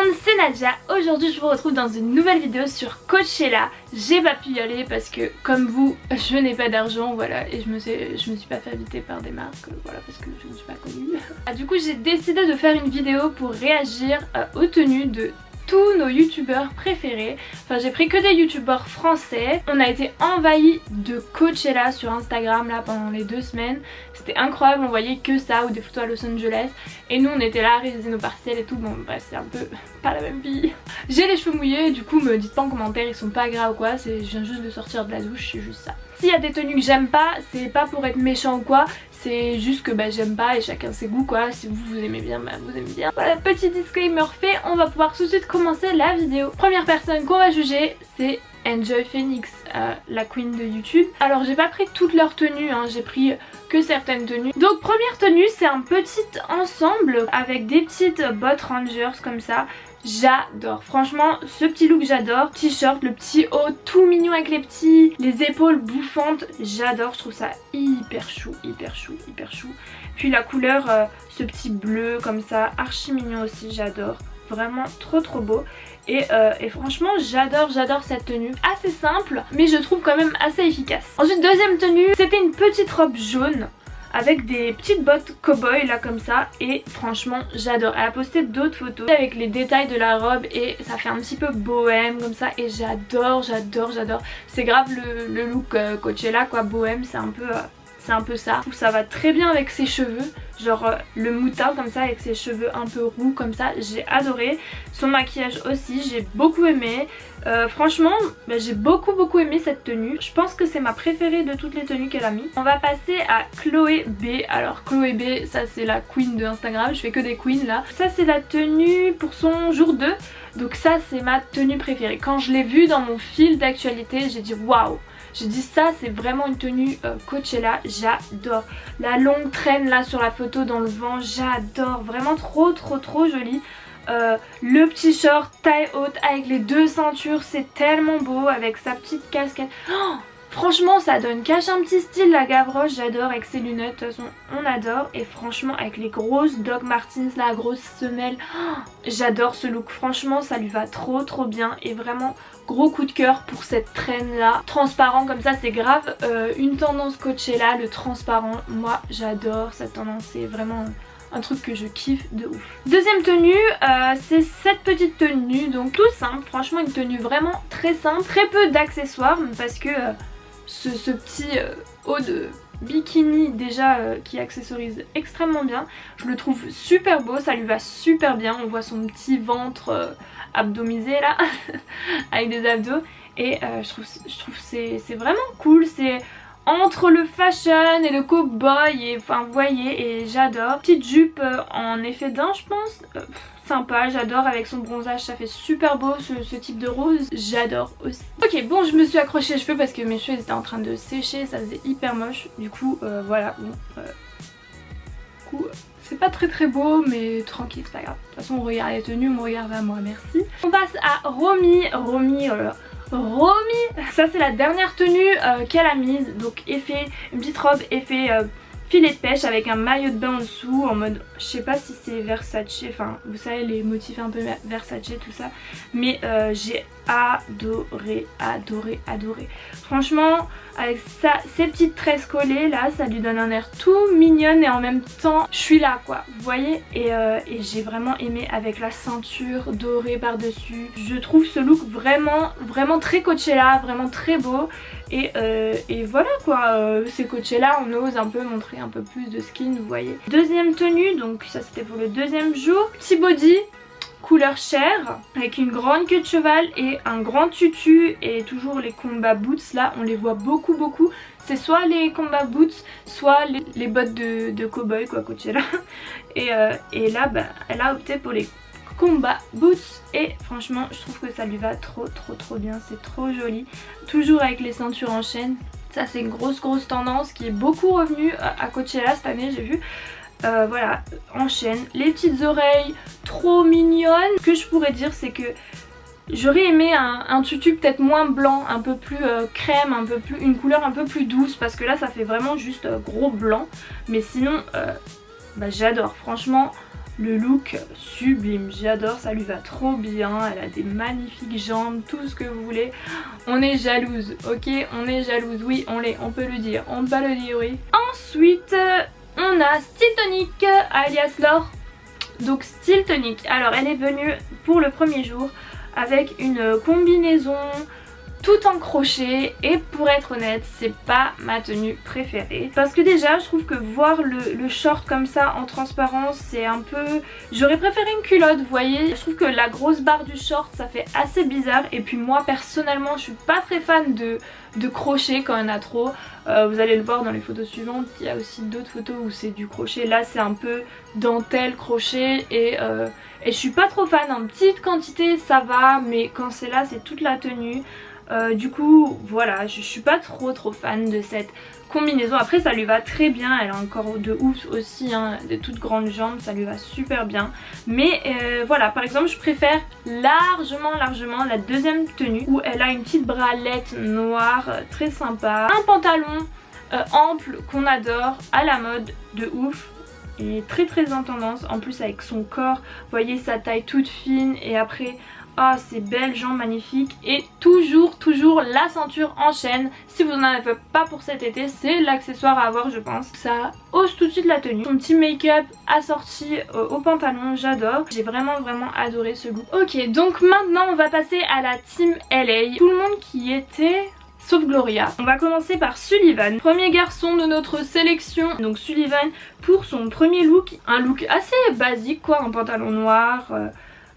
monde, c'est Nadia. Aujourd'hui je vous retrouve dans une nouvelle vidéo sur Coachella. J'ai pas pu y aller parce que comme vous je n'ai pas d'argent, voilà, et je me suis pas fait inviter par des marques, voilà, parce que je ne suis pas connue. Du coup j'ai décidé de faire une vidéo pour réagir aux tenues de tous nos youtubeurs préférés. Enfin j'ai pris que des youtubeurs français. On a été envahis de Coachella sur Instagram là pendant les 2 semaines. C'était incroyable, on voyait que ça ou des photos à Los Angeles. Et nous on était là à réaliser nos partiels et tout. Bon bref, c'est un peu pas la même vie. J'ai les cheveux mouillés, du coup me dites pas en commentaire, ils sont pas gras ou quoi. Je viens juste de sortir de la douche, c'est juste ça. S'il y a des tenues que j'aime pas, c'est pas pour être méchant ou quoi, c'est juste que j'aime pas et chacun ses goûts quoi. Si vous aimez bien, vous aimez bien. Voilà, petit disclaimer fait, on va pouvoir tout de suite commencer la vidéo. Première personne qu'on va juger, c'est Enjoy Phoenix, la queen de YouTube. Alors j'ai pas pris toutes leurs tenues, hein, j'ai pris que certaines tenues. Donc première tenue, c'est un petit ensemble avec des petites bottes Rangers comme ça. J'adore, franchement ce petit look j'adore. T-shirt, le petit haut tout mignon avec les épaules bouffantes, j'adore, je trouve ça hyper chou, hyper chou, hyper chou. Puis la couleur, ce petit bleu comme ça, archi mignon aussi, j'adore. Vraiment trop beau. Et franchement j'adore cette tenue. Assez simple mais je trouve quand même assez efficace. Ensuite deuxième tenue, c'était une petite robe jaune avec des petites bottes cow-boy là comme ça, et franchement j'adore. Elle a posté d'autres photos avec les détails de la robe et ça fait un petit peu bohème comme ça et j'adore. C'est grave le look Coachella quoi, bohème, c'est un peu ça. Je trouve que ça va très bien avec ses cheveux, genre le moutarde comme ça avec ses cheveux un peu roux comme ça, j'ai adoré. Son maquillage aussi, j'ai beaucoup aimé. Franchement j'ai beaucoup aimé cette tenue. Je pense que c'est ma préférée de toutes les tenues qu'elle a mis. On va passer à Chloé B. Alors Chloé B, ça c'est la queen de Instagram, je fais que des queens là. Ça c'est la tenue pour son jour 2. Donc ça c'est ma tenue préférée. Quand je l'ai vue dans mon fil d'actualité, j'ai dit waouh. J'ai dit ça c'est vraiment une tenue Coachella, j'adore. La longue traîne là sur la photo dans le vent, j'adore. Vraiment trop jolie. Le petit short taille haute avec les 2 ceintures, c'est tellement beau avec sa petite casquette. Oh, franchement ça donne cache un petit style la Gavroche, j'adore avec ses lunettes, de toute façon on adore. Et franchement avec les grosses Doc Martens, la grosse semelle, oh, j'adore ce look, franchement ça lui va trop bien. Et vraiment gros coup de cœur pour cette traîne là, transparent comme ça, c'est grave une tendance Coachella, le transparent. Moi j'adore cette tendance, c'est vraiment un truc que je kiffe de ouf. Deuxième tenue, c'est cette petite tenue, donc tout simple, franchement une tenue vraiment très simple, très peu d'accessoires parce que ce petit haut de bikini déjà qui accessorise extrêmement bien. Je le trouve super beau, ça lui va super bien, on voit son petit ventre abdomisé là avec des abdos et je trouve c'est vraiment cool, c'est entre le fashion et le cowboy et enfin vous voyez, et j'adore. Petite jupe en effet d'un je pense, sympa, j'adore avec son bronzage, ça fait super beau ce type de rose, j'adore aussi. Ok bon, je me suis accroché les cheveux parce que mes cheveux étaient en train de sécher, ça faisait hyper moche, du coup voilà, bon c'est pas très beau mais tranquille, c'est pas grave. De toute façon on regarde les tenues, on regarde à moi, merci. On passe à Romy, ça c'est la dernière tenue qu'elle a mise, donc une petite robe effet filet de pêche avec un maillot de bain en dessous en mode, je sais pas si c'est Versace, enfin vous savez les motifs un peu Versace tout ça, mais j'ai adoré. Franchement avec ça, ces petites tresses collées là, ça lui donne un air tout mignonne et en même temps je suis là quoi, vous voyez. Et j'ai vraiment aimé avec la ceinture dorée par dessus. Je trouve ce look vraiment très Coachella, vraiment très beau. Et voilà quoi, c'est Coachella, on ose un peu montrer un peu plus de skin, vous voyez. Deuxième tenue, donc ça c'était pour le deuxième jour. Petit body, couleur chair, avec une grande queue de cheval et un grand tutu. Et toujours les combat boots, là on les voit beaucoup. C'est soit les combat boots, soit les bottes de cowboy quoi, Coachella. Et là elle a opté pour les combat boots et franchement je trouve que ça lui va trop bien, c'est trop joli. Toujours avec les ceintures en chaîne, ça c'est une grosse tendance qui est beaucoup revenue à Coachella cette année, j'ai vu. Voilà, en chaîne, les petites oreilles trop mignonnes. Ce que je pourrais dire c'est que j'aurais aimé un tutu peut-être moins blanc, un peu plus crème, une couleur un peu plus douce, parce que là ça fait vraiment juste gros blanc. Mais sinon j'adore, franchement le look sublime, j'adore, ça lui va trop bien, elle a des magnifiques jambes, tout ce que vous voulez. On est jalouse, ok, on est jalouse, oui on l'est, on peut le dire, on peut le dire, oui. Ensuite on a Style Tonic alias Laure. Donc Style Tonic, alors elle est venue pour le premier jour avec une combinaison tout en crochet et pour être honnête c'est pas ma tenue préférée parce que déjà je trouve que voir le short comme ça en transparence c'est un peu... J'aurais préféré une culotte, vous voyez. Je trouve que la grosse barre du short ça fait assez bizarre et puis moi personnellement je suis pas très fan de crochet quand il y en a trop. Vous allez le voir dans les photos suivantes, il y a aussi d'autres photos où c'est du crochet. Là c'est un peu dentelle crochet et je suis pas trop fan. En petite quantité ça va mais quand c'est là c'est toute la tenue. Du coup voilà, je suis pas trop fan de cette combinaison. Après ça lui va très bien, elle a encore de ouf aussi hein, de toutes grandes jambes, ça lui va super bien. Mais voilà, par exemple je préfère largement la deuxième tenue où elle a une petite bralette noire très sympa, un pantalon ample qu'on adore, à la mode de ouf. Il est très en tendance, en plus avec son corps, vous voyez sa taille toute fine et après... Ah, ces belles jambes magnifiques et toujours la ceinture en chaîne. Si vous n'en avez pas pour cet été, c'est l'accessoire à avoir je pense. Ça hausse tout de suite la tenue. Son petit make-up assorti au pantalon, j'adore. J'ai vraiment adoré ce look. Ok, donc maintenant on va passer à la team LA. Tout le monde qui était... sauf Gloria. On va commencer par Sullivan, premier garçon de notre sélection. Donc Sullivan pour son premier look, un look assez basique quoi, un pantalon noir...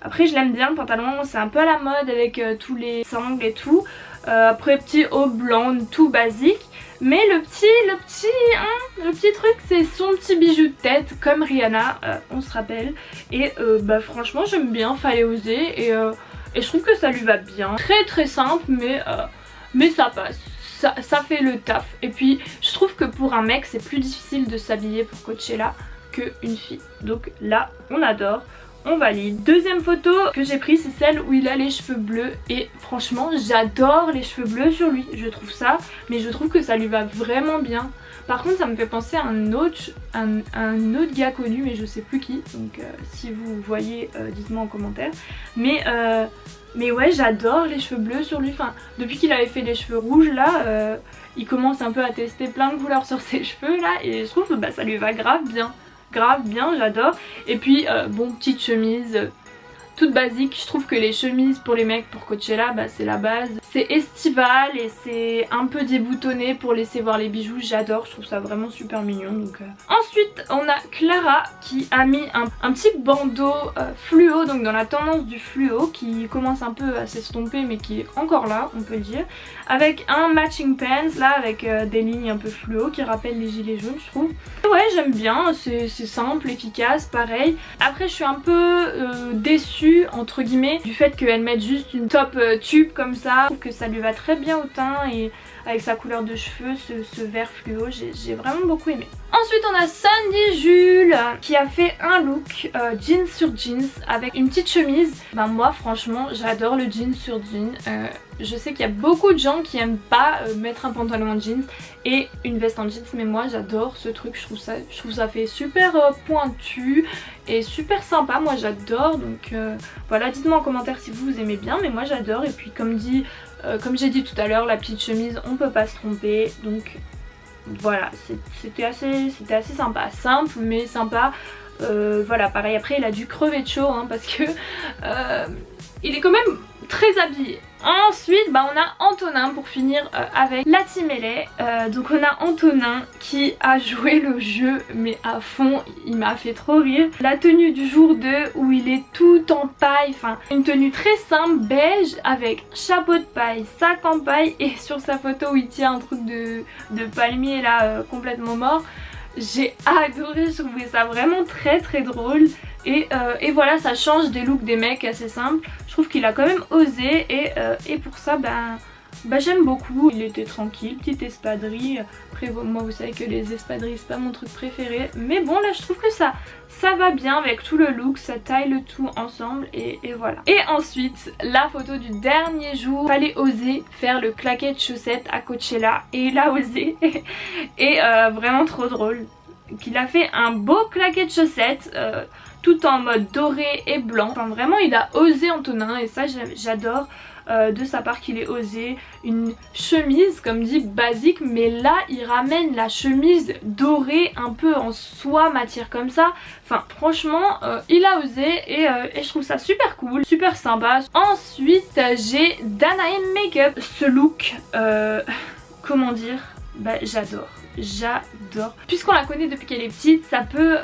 Après je l'aime bien le pantalon, c'est un peu à la mode avec tous les sangles et tout. Après petit haut blanc, tout basique. Mais le petit truc c'est son petit bijou de tête comme Rihanna, on se rappelle. Et bah franchement j'aime bien, fallait oser et je trouve que ça lui va bien. Très simple mais ça passe. Ça fait le taf. Et puis je trouve que pour un mec c'est plus difficile de s'habiller pour Coachella qu'une fille. Donc là on adore. On valide. Deuxième photo que j'ai prise c'est celle où il a les cheveux bleus et franchement j'adore les cheveux bleus sur lui, je trouve ça, mais je trouve que ça lui va vraiment bien. Par contre ça me fait penser à un autre gars connu mais je sais plus qui, donc si vous voyez dites-moi en commentaire. Mais ouais j'adore les cheveux bleus sur lui, enfin depuis qu'il avait fait les cheveux rouges là, il commence un peu à tester plein de couleurs sur ses cheveux là et je trouve que bah, ça lui va grave bien, j'adore. Et puis bon, petite chemise toute basique. Je trouve que les chemises pour les mecs pour Coachella bah, c'est la base. C'est estival et c'est un peu déboutonné pour laisser voir les bijoux, j'adore, je trouve ça vraiment super mignon. Donc, Ensuite on a Clara qui a mis un petit bandeau fluo, donc dans la tendance du fluo qui commence un peu à s'estomper mais qui est encore là on peut le dire, avec un matching pants là avec des lignes un peu fluo qui rappellent les gilets jaunes je trouve. Ouais j'aime bien, c'est simple, efficace, pareil. Après je suis un peu déçue entre guillemets du fait qu'elle mette juste une top tube comme ça. Je trouve que ça lui va très bien au teint et avec sa couleur de cheveux, ce vert fluo, j'ai vraiment beaucoup aimé. Ensuite on a Sandy Jules qui a fait un look jeans sur jeans avec une petite chemise. Ben moi franchement j'adore le jeans sur jeans. Je sais qu'il y a beaucoup de gens qui aiment pas mettre un pantalon en jeans et une veste en jeans, mais moi j'adore ce truc, je trouve ça fait super pointu et super sympa, moi j'adore. Donc voilà, dites-moi en commentaire si vous aimez bien, mais moi j'adore. Et puis comme j'ai dit tout à l'heure, la petite chemise on peut pas se tromper, donc voilà, c'était assez sympa, simple mais sympa. Voilà, pareil, après il a dû crever de chaud hein, parce que il est quand même très habillé. Ensuite bah, on a Antonin pour finir avec la team LA. Donc on a Antonin qui a joué le jeu mais à fond, il m'a fait trop rire. La tenue du jour 2 où il est tout en paille, enfin une tenue très simple beige avec chapeau de paille, sac en paille et sur sa photo où il tient un truc de palmier là complètement mort. J'ai adoré, je trouvais ça vraiment très drôle. Et voilà, ça change des looks des mecs assez simples. Je trouve qu'il a quand même osé et pour ça bah j'aime beaucoup. Il était tranquille, petite espadrille. Après moi vous savez que les espadrilles c'est pas mon truc préféré, mais bon là je trouve que ça va bien avec tout le look, ça taille le tout ensemble et voilà. Et ensuite la photo du dernier jour, fallait oser faire le claquet de chaussettes à Coachella et il a osé et vraiment trop drôle. Qu'il a fait un beau claquet de chaussettes tout en mode doré et blanc. Enfin vraiment il a osé Antonin et ça j'adore. De sa part qu'il ait osé. Une chemise comme dit basique, mais là il ramène la chemise dorée un peu en soie matière comme ça. Enfin franchement il a osé et je trouve ça super cool, super sympa. Ensuite j'ai Danae Makeup. Ce look comment dire, bah j'adore. J'adore. Puisqu'on la connaît depuis qu'elle est petite, ça peut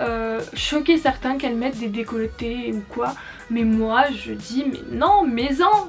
choquer certains qu'elle mette des décolletés ou quoi. Mais moi je dis mais non, mais-en,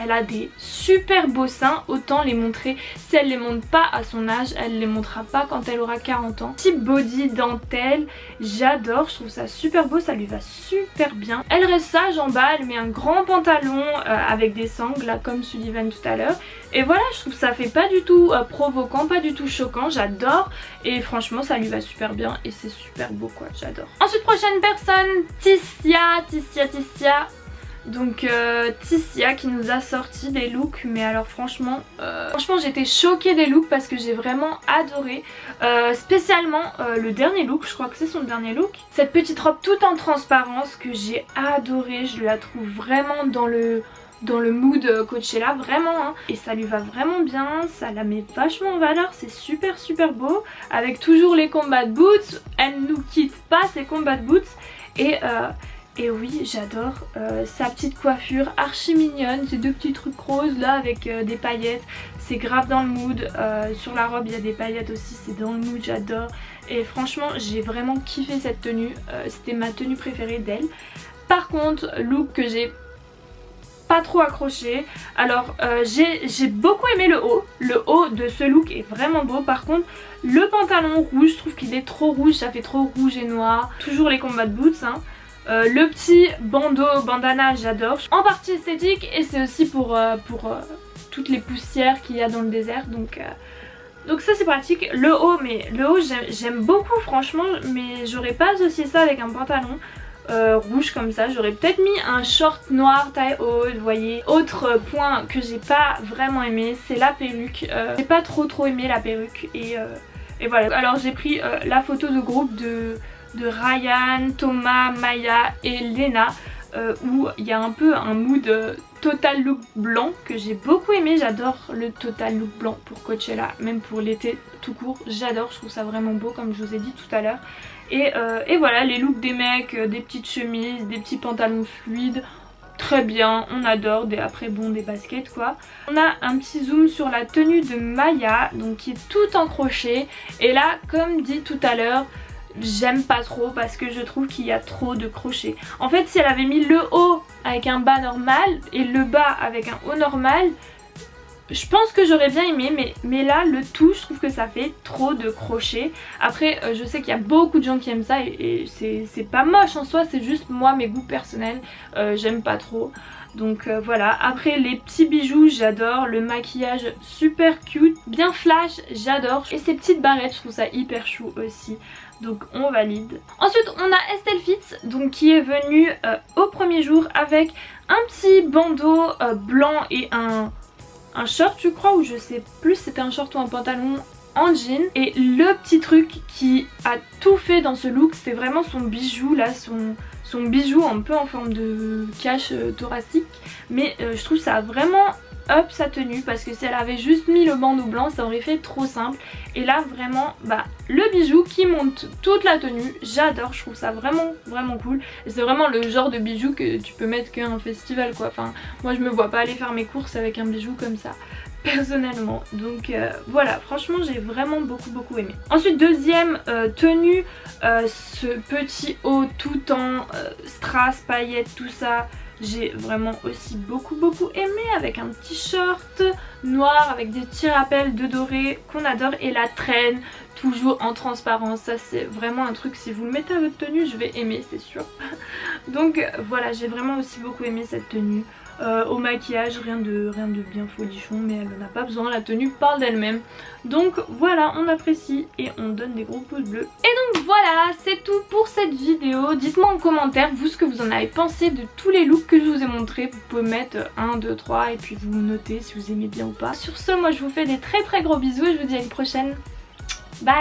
elle a des super beaux seins, autant les montrer. Si elle les montre pas à son âge, elle les montrera pas quand elle aura 40 ans. Petit body dentelle, j'adore, je trouve ça super beau, ça lui va super bien. Elle reste sage en bas, elle met un grand pantalon avec des sangles là comme Sullivan tout à l'heure. Et voilà, je trouve ça fait pas du tout provoquant, pas du tout choquant, j'adore. Et franchement ça lui va super bien et c'est super beau quoi, j'adore. Ensuite prochaine personne, Tissia. Donc Tissia qui nous a sorti des looks, mais alors franchement j'étais choquée des looks parce que j'ai vraiment adoré. Spécialement le dernier look, je crois que c'est son dernier look. Cette petite robe toute en transparence que j'ai adorée, je la trouve vraiment dans le mood Coachella, vraiment hein. Et ça lui va vraiment bien, ça la met vachement en valeur, c'est super beau. Avec toujours les combat boots, elle nous quitte pas ces combat boots. Et oui j'adore sa petite coiffure archi mignonne, ces deux petits trucs roses là avec des paillettes, c'est grave dans le mood. Sur la robe il y a des paillettes aussi, c'est dans le mood, j'adore. Et franchement j'ai vraiment kiffé cette tenue, c'était ma tenue préférée d'elle. Par contre look que j'ai pas trop accroché. Alors j'ai beaucoup aimé le haut de ce look est vraiment beau. Par contre le pantalon rouge, je trouve qu'il est trop rouge, ça fait trop rouge et noir. Toujours les combat boots hein. Le petit bandana j'adore, en partie esthétique et c'est aussi pour toutes les poussières qu'il y a dans le désert, donc ça c'est pratique. Le haut j'aime beaucoup franchement, mais j'aurais pas associé ça avec un pantalon rouge comme ça. J'aurais peut-être mis un short noir taille haute, vous voyez. Autre point que j'ai pas vraiment aimé, c'est la perruque. J'ai pas trop aimé la perruque et voilà. Alors j'ai pris la photo de groupe de Ryan, Thomas, Maya et Lena où il y a un peu un mood total look blanc que j'ai beaucoup aimé. J'adore le total look blanc pour Coachella, même pour l'été tout court, j'adore, je trouve ça vraiment beau comme je vous ai dit tout à l'heure. Et voilà les looks des mecs, des petites chemises, des petits pantalons fluides, très bien, on adore. Après bon, des baskets quoi. On a un petit zoom sur la tenue de Maya, donc qui est tout en crochet. Et là comme dit tout à l'heure, j'aime pas trop parce que je trouve qu'il y a trop de crochets. En fait si elle avait mis le haut avec un bas normal et le bas avec un haut normal, je pense que j'aurais bien aimé, mais là le tout je trouve que ça fait trop de crochets. Après je sais qu'il y a beaucoup de gens qui aiment ça et c'est pas moche en soi, c'est juste moi mes goûts personnels, j'aime pas trop. Donc voilà, après les petits bijoux j'adore, le maquillage super cute, bien flash, j'adore. Et ces petites barrettes je trouve ça hyper chou aussi, donc on valide. Ensuite on a Estelle Fitz donc qui est venue au premier jour avec un petit bandeau blanc et un short je crois, ou je sais plus c'était un short ou un pantalon en jean. Et le petit truc qui a tout fait dans ce look, c'est vraiment son bijou là, son bijou un peu en forme de cache thoracique. Mais je trouve ça a vraiment up sa tenue, parce que si elle avait juste mis le bandeau blanc ça aurait fait trop simple. Et là vraiment le bijou qui monte toute la tenue, j'adore, je trouve ça vraiment cool. Et c'est vraiment le genre de bijou que tu peux mettre qu'à un festival quoi. Enfin moi je me vois pas aller faire mes courses avec un bijou comme ça personnellement. Donc voilà, franchement j'ai vraiment beaucoup aimé. Ensuite deuxième tenue, ce petit haut tout en strass, paillettes, tout ça. J'ai vraiment aussi beaucoup aimé, avec un petit short noir avec des petits rappels de doré qu'on adore. Et la traîne toujours en transparence, ça c'est vraiment un truc, si vous le mettez à votre tenue je vais aimer c'est sûr. Donc voilà, j'ai vraiment aussi beaucoup aimé cette tenue. Au maquillage rien de bien folichon, mais elle n'en a pas besoin, la tenue parle d'elle-même. Donc voilà, on apprécie et on donne des gros pouces bleus. Et donc voilà, c'est tout pour cette vidéo. Dites-moi en commentaire vous ce que vous en avez pensé de tous les looks que je vous ai montrés. Vous pouvez mettre 1, 2, 3 et puis vous notez si vous aimez bien ou pas. Sur ce, moi je vous fais des très gros bisous et je vous dis à une prochaine. Bye.